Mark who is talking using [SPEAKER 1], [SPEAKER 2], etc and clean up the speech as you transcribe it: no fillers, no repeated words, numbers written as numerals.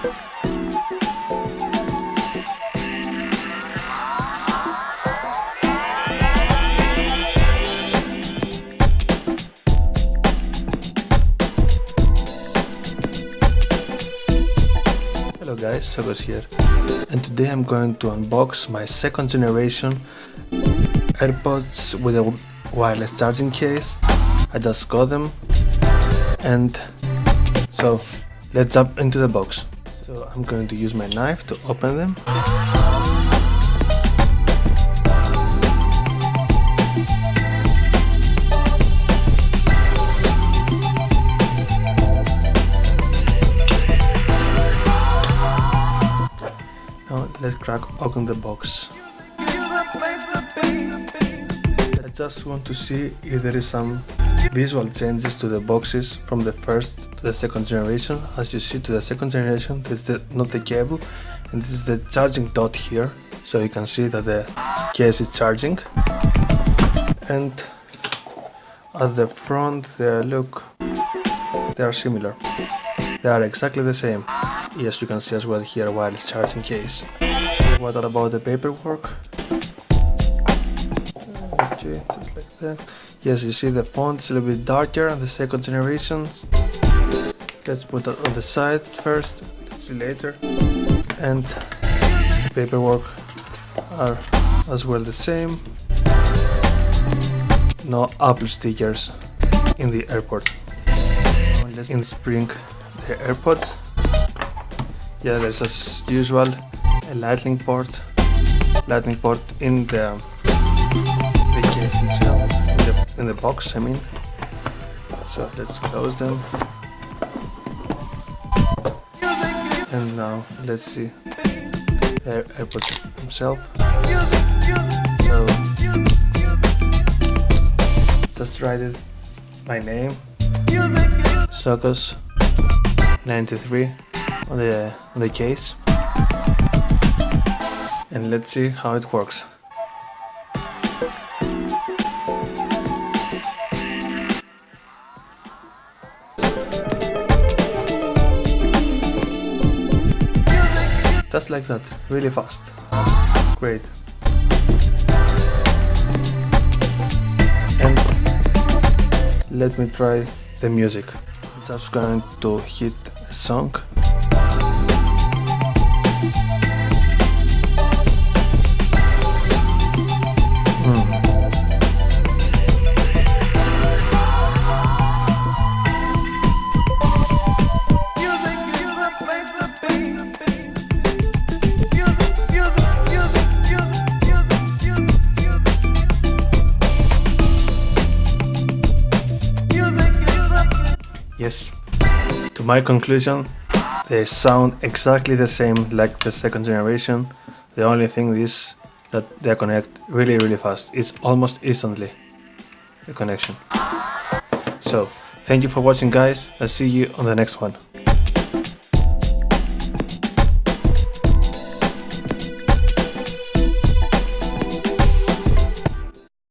[SPEAKER 1] Hello guys, Swkos here, and today I'm going to unbox my second generation AirPods with a wireless charging case. I just got them, and so let's jump into the box. So I'm going to use my knife to open them. Now let's crack open the box. I just want to see if there is some visual changes to the boxes from the first to the second generation. As you see, to the second generation, this is not the cable, and this is the charging dot here, so you can see that the case is charging. And at the front, they are similar. They are exactly the same. Yes, you can see as well here wireless charging case. What about the paperwork? Okay, just like that. Yes, you see the font is a little bit darker on the second generations. Let's put that on the side first, let's see later. And the paperwork are as well the same. No Apple stickers in the AirPod. Now let's unspring the AirPod. Yeah, there's as usual a lightning port in the case itself, in the box, I mean. So let's close them. And now let's see the AirPod himself. So just write it, my name, Swkos93 on the case, and let's see how it works. Just like that, really fast. Great. And let me try the music. I'm just going to hit a song. Yes, to my conclusion, they sound exactly the same like the second generation. The only thing is that they connect really fast. It's almost instantly the connection. So thank you for watching guys. I'll see you on the next one.